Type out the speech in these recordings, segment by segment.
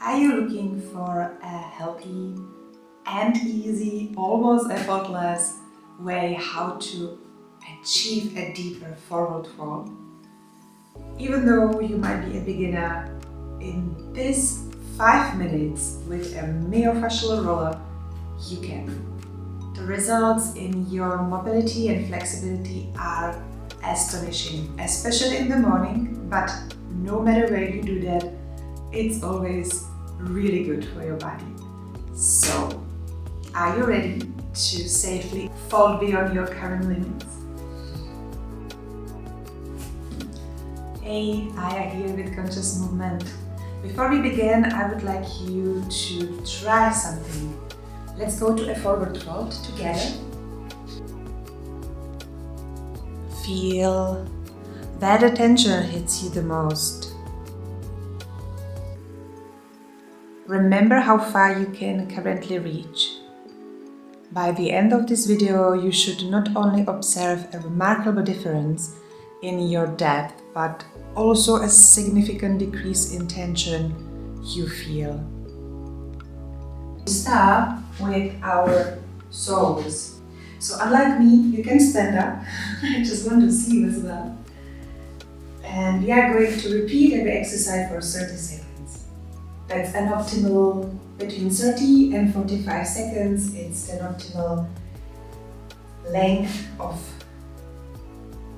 Are you looking for a healthy and easy, almost effortless way how to achieve a deeper forward fold? Even though you might be a beginner, in this 5 minutes with a myofascial roller, you can. The results in your mobility and flexibility are astonishing, especially in the morning, but no matter where you do that, it's always really good for your body. So, are you ready to safely fall beyond your current limits? Hey, Aya here with Conscious Movement. Before we begin, I would like you to try something. Let's go to a forward fold together. Feel where the tension hits you the most. Remember how far you can currently reach. By the end of this video, you should not only observe a remarkable difference in your depth, but also a significant decrease in tension you feel. We start with our soles. So unlike me, you can stand up. I just want to see you as well. And we are going to repeat every exercise for 30 seconds. That's an optimal between 30 and 45 seconds. It's an optimal length of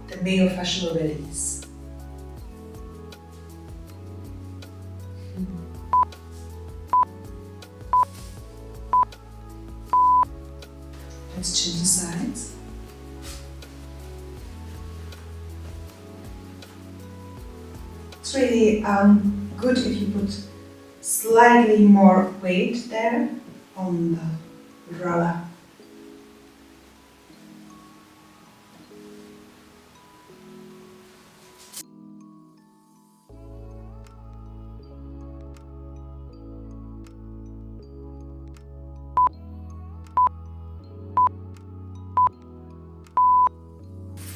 the myofascial release. Let's change the sides. It's really good if you put slightly more weight there on the roller.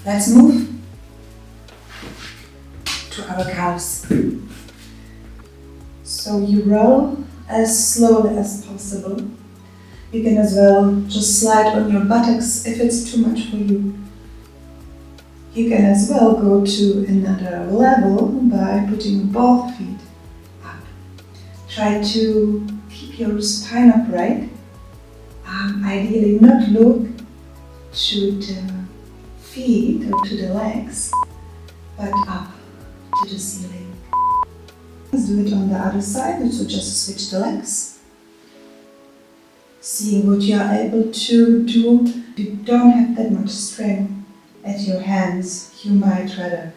Let's move to our calves. So you roll as slowly as possible. You can as well just slide on your buttocks if it's too much for you. You can as well go to another level by putting both feet up. Try to keep your spine upright. Ideally not look to the feet or to the legs, but up to the ceiling. Let's do it on the other side, so just switch the legs. Seeing what you are able to do. If you don't have that much strength at your hands, you might rather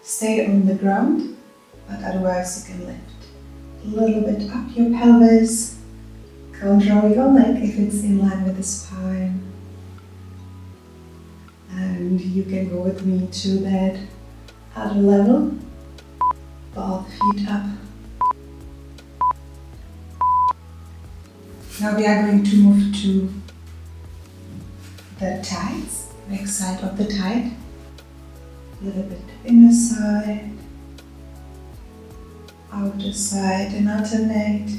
stay on the ground, but otherwise you can lift a little bit up your pelvis. Control your leg if it's in line with the spine. And you can go with me to that other level. Both feet up. Now we are going to move to the thighs, back side of the thigh. A little bit inner side, outer side, and alternate.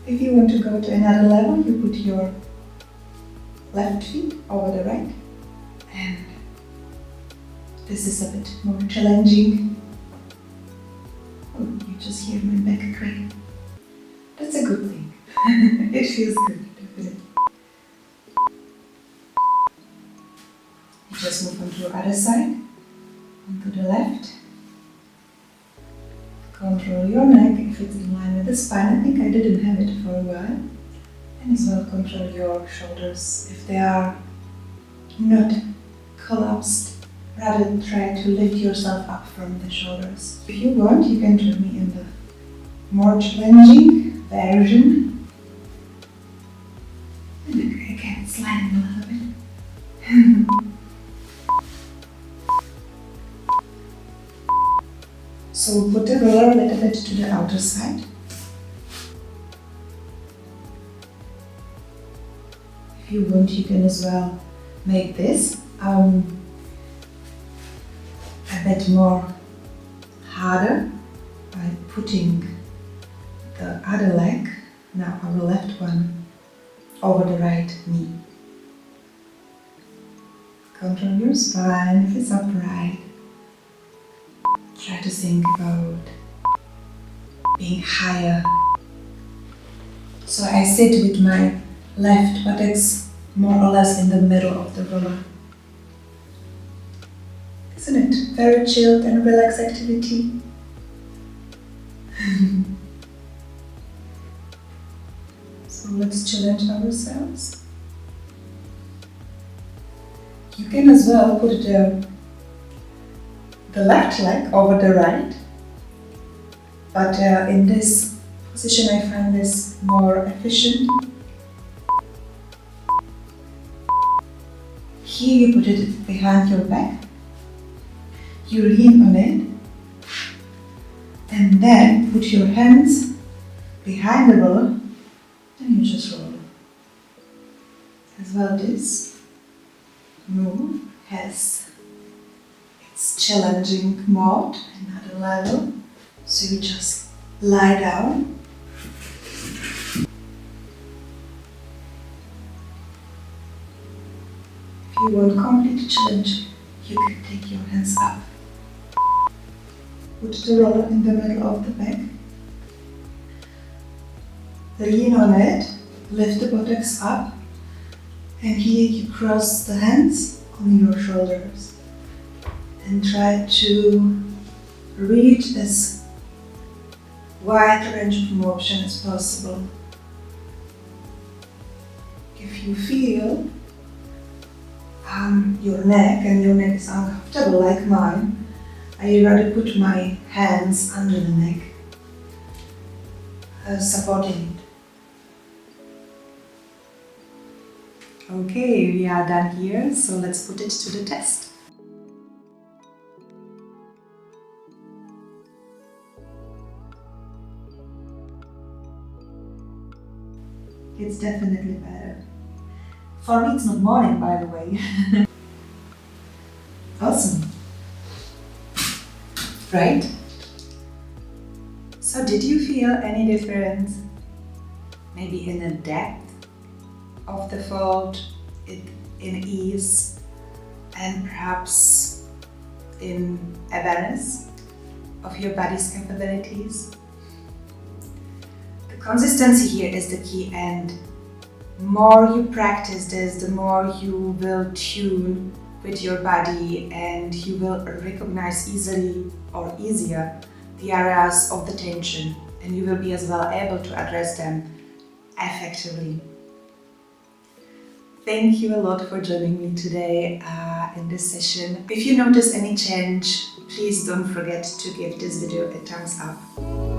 If you want to go to another level, you put your left feet over the right. And this is a bit more challenging. Oh, you just hear my back crack. That's a good thing. It feels good, definitely. You just move on to the other side, onto the left. Control your neck if it's in line with the spine. I think I didn't have it for a while. And as well control your shoulders if they are not collapsed. Rather try to lift yourself up from the shoulders. If you want, you can join me in the more challenging version. And again, sliding a little bit. So put the roller a little bit to the outer side. If you want, you can as well make this a bit more harder by putting the other leg, now our left one, over the right knee. Control your spine if it's upright. Try to think about being higher. So I sit with my left buttocks more or less in the middle of the roller. Isn't it very chilled and relaxed activity? So let's challenge ourselves. You can as well put the left leg over the right, but in this position I find this more efficient. Here you put it behind your back, you lean on it, and then put your hands behind the roller, and you just roll. As well, this move has its challenging mode, another level. So you just lie down. If you want complete challenge, you can take your hands up. Put the roller in the middle of the back. Lean on it, lift the buttocks up, and here you cross the hands on your shoulders and try to reach as wide range of motion as possible. If you feel your neck and your neck is uncomfortable like mine, I rather put my hands under the neck, supporting it. Okay, we are done here, so let's put it to the test. It's definitely better. For me, it's not morning, by the way. Awesome. Right? So did you feel any difference? Maybe in the depth of the fold, in ease, and perhaps in awareness of your body's capabilities? The consistency here is the key, and more you practice this, the more you will tune with your body and you will recognize easily or easier the areas of the tension, and you will be as well able to address them effectively. Thank you a lot for joining me today in this session. If you notice any change, please don't forget to give this video a thumbs up.